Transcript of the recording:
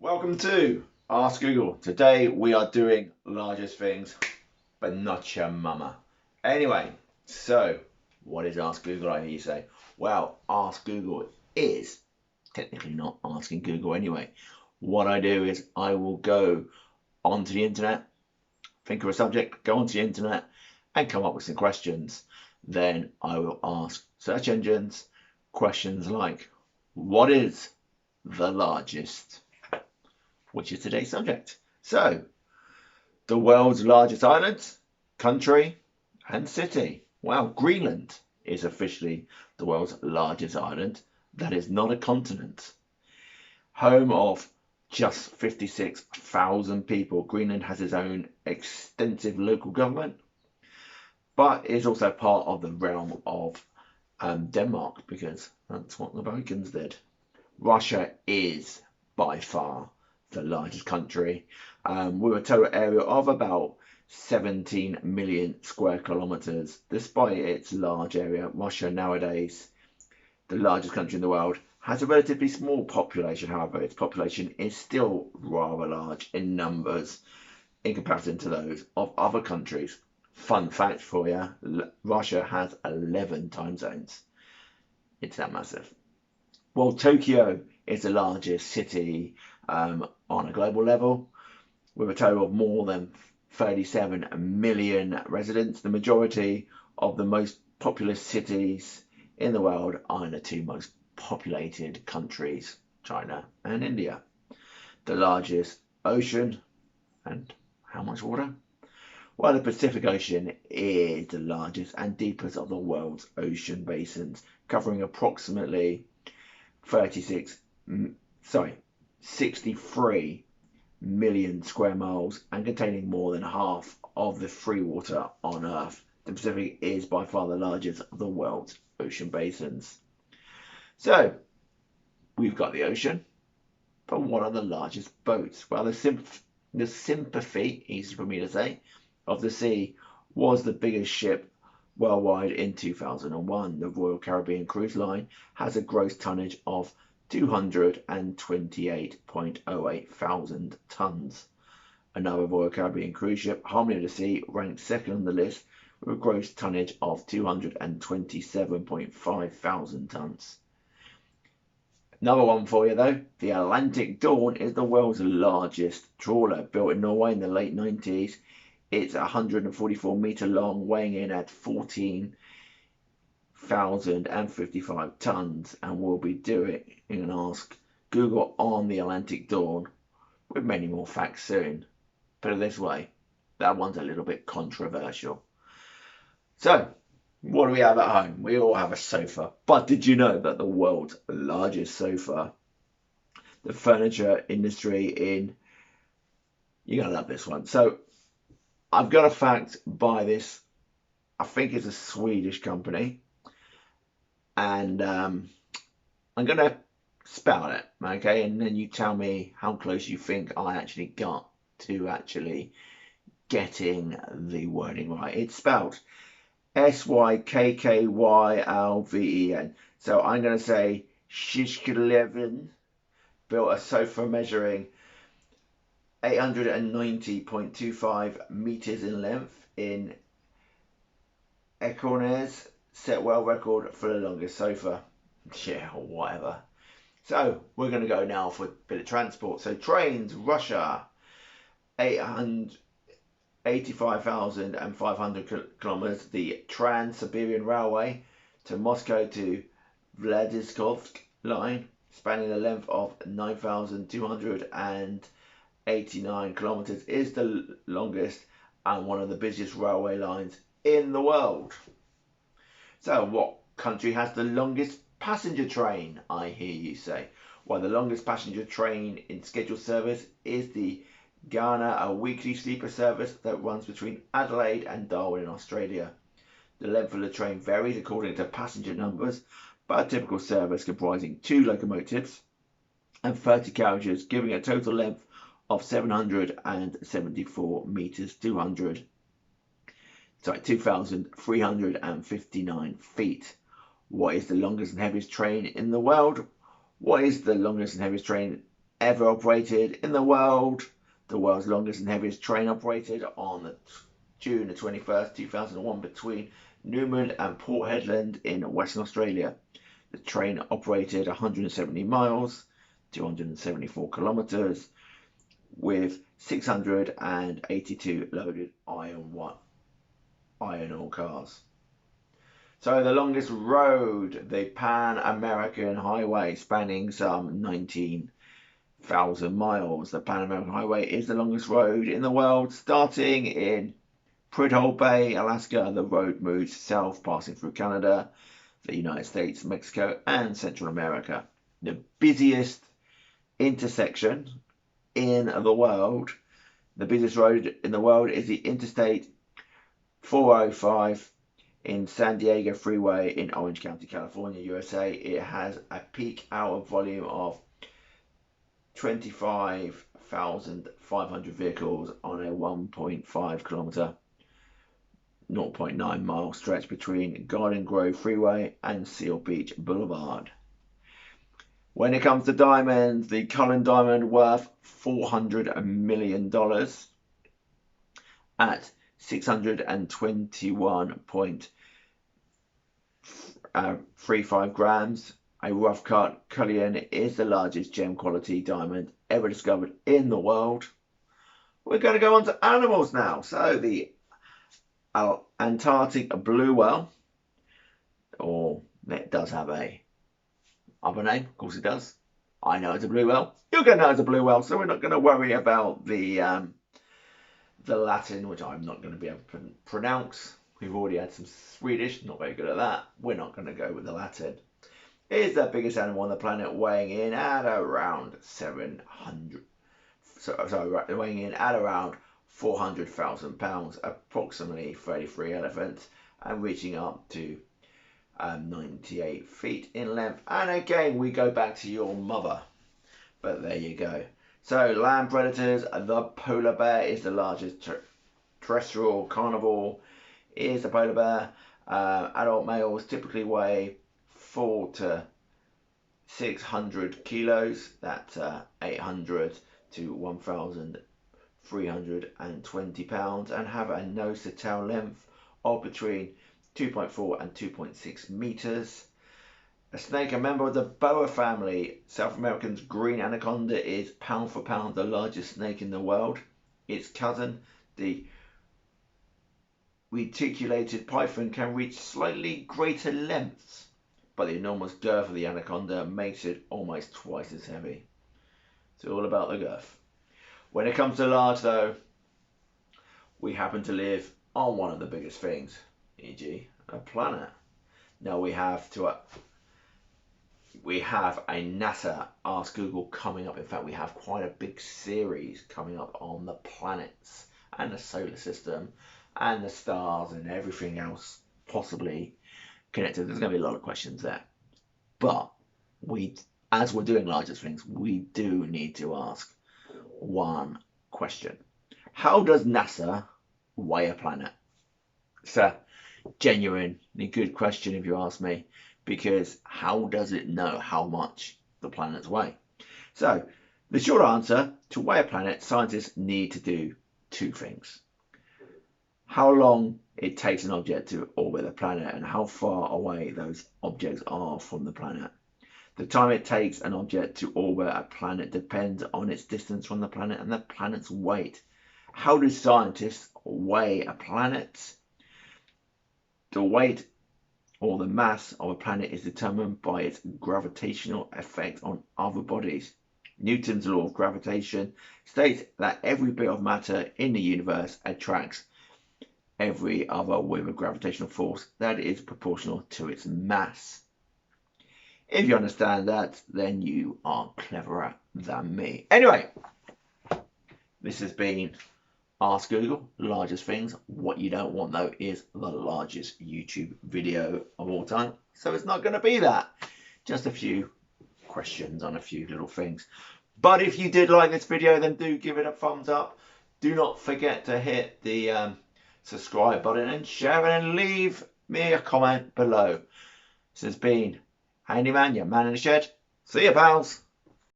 Welcome to Ask Google. Today we are doing largest things, but not your mama. Anyway, so what is Ask Google, I hear you say? Well, Ask Google is technically not asking Google anyway. What I do is I will go onto the internet, think of a subject, go onto the internet and come up with some questions. Then I will ask search engines questions like, what is the largest? Which is today's subject. So, the world's largest island, country, and city. Well, Greenland is officially the world's largest island. That is not a continent. Home of just 56,000 people, Greenland has its own extensive local government, but is also part of the realm of Denmark because that's what the Vikings did. Russia is by far the largest country, with a total area of about 17 million square kilometers. Despite its large area, Russia nowadays, the largest country in the world, has a relatively small population. However, its population is still rather large in numbers in comparison to those of other countries. Fun fact for you, Russia has 11 time zones. It's that massive. Well, Tokyo is the largest city on a global level, with a total of more than 37 million residents. The majority of the most populous cities in the world are in the two most populated countries, China and India. The largest ocean, and how much water? Well, the Pacific Ocean is the largest and deepest of the world's ocean basins, covering approximately 63 million square miles and containing more than half of the free water on Earth. The Pacific is by far the largest of the world's ocean basins. So, we've got the ocean, but what are the largest boats? Well, the sympathy, easy for me to say, of the sea was the biggest ship worldwide in 2001. The Royal Caribbean Cruise Line has a gross tonnage of 228.08 thousand tons. Another Royal Caribbean cruise ship, Harmony of the Sea, ranked second on the list with a gross tonnage of 227.5 thousand tons. Another one for you though, the Atlantic Dawn is the world's largest trawler, built in Norway in the late 90s. It's 144 meter long, weighing in at 14,055 tons, and we'll be doing an Ask Google on the Atlantic Dawn with many more facts soon. Put it this way, that one's a little bit controversial. So, what do we have at home? We all have a sofa, but did you know that the world's largest sofa, the furniture industry in, you're gonna love this one. So, I've got a fact by this, I think it's a Swedish company, and I'm going to spell it, okay? And then you tell me how close you think I actually got to actually getting the wording right. It's spelled Sykkyllven. So I'm going to say Sykkyllven built a sofa measuring 890.25 meters in length in Ekornes, set world record for the longest sofa. Yeah, or whatever. So we're going to go now for a bit of transport. So trains, Russia, 85,500 kilometers. The Trans-Siberian Railway to Moscow to Vladivostok line, spanning the length of 9,289 kilometers, is the longest and one of the busiest railway lines in the world. So, what country has the longest passenger train, I hear you say? Well, the longest passenger train in scheduled service is the Ghana, a weekly sleeper service that runs between Adelaide and Darwin in Australia. The length of the train varies according to passenger numbers, but a typical service comprising 2 locomotives and 30 carriages, giving a total length of 774 meters, 2,359 feet. What is the longest and heaviest train in the world? What is the longest and heaviest train ever operated in the world. The world's longest and heaviest train operated on June the 21st, 2001 between Newman and Port Hedland in Western Australia. The train operated 170 miles, 274 kilometres, with 682 loaded iron ore cars. So the longest road, the Pan American Highway, spanning some 19,000 miles. The Pan American Highway is the longest road in the world. Starting in Prudhoe Bay, Alaska, the road moves south, passing through Canada, the United States, Mexico, and Central America. The busiest intersection in the world, the busiest road in the world, is the Interstate 405 in San Diego Freeway in Orange County, California, USA. It has a peak hour volume of 25,500 vehicles on a 1.5 kilometer, 0.9 mile stretch between Garden Grove Freeway and Seal Beach Boulevard. When it comes to diamonds, the Cullen diamond worth $400 million at 621.35 grams. A rough cut Cullinan is the largest gem quality diamond ever discovered in the world. We're going to go on to animals now. So the Antarctic blue whale, or it does have a other name, of course it does. I know it's a blue whale. You're going to know it's a blue whale, so we're not going to worry about the Latin, which I'm not going to be able to pronounce. We've already had some Swedish, not very good at that. We're not going to go with the Latin. It is the biggest animal on the planet, weighing in at around 400,000 pounds, approximately 33 elephants, and reaching up to 98 feet in length. And again, we go back to your mother. But there you go. So land predators, the polar bear is the largest terrestrial carnivore. Is the polar bear. Adult males typically weigh 400 to 600 kilos. That's 800 to 1,320 pounds, and have a nose to tail length of between 2.4 and 2.6 meters. A snake, a member of the boa family, South American's green anaconda, is pound for pound the largest snake in the world. Its cousin, the reticulated python, can reach slightly greater lengths, but the enormous girth of the anaconda makes it almost twice as heavy. It's all about the girth. When it comes to large, though, we happen to live on one of the biggest things, e.g. a planet. Now we have a NASA Ask Google coming up. In fact, we have quite a big series coming up on the planets and the solar system and the stars and everything else possibly connected. There's going to be a lot of questions there. But as we're doing largest things, we do need to ask one question. How does NASA weigh a planet? It's a genuinely good question if you ask me, because how does it know how much the planets weigh? So the short answer, to weigh a planet, scientists need to do two things. How long it takes an object to orbit the planet and how far away those objects are from the planet. The time it takes an object to orbit a planet depends on its distance from the planet and the planet's weight. How do scientists weigh a planet? The weight or the mass of a planet is determined by its gravitational effect on other bodies. Newton's law of gravitation states that every bit of matter in the universe attracts every other with a gravitational force that is proportional to its mass. If you understand that, then you are cleverer than me. Anyway, this has been Ask Google, largest things. What you don't want, though, is the largest YouTube video of all time. So it's not going to be that. Just a few questions on a few little things. But if you did like this video, then do give it a thumbs up. Do not forget to hit the subscribe button and share it and leave me a comment below. This has been Handyman, your man in the shed. See ya, pals.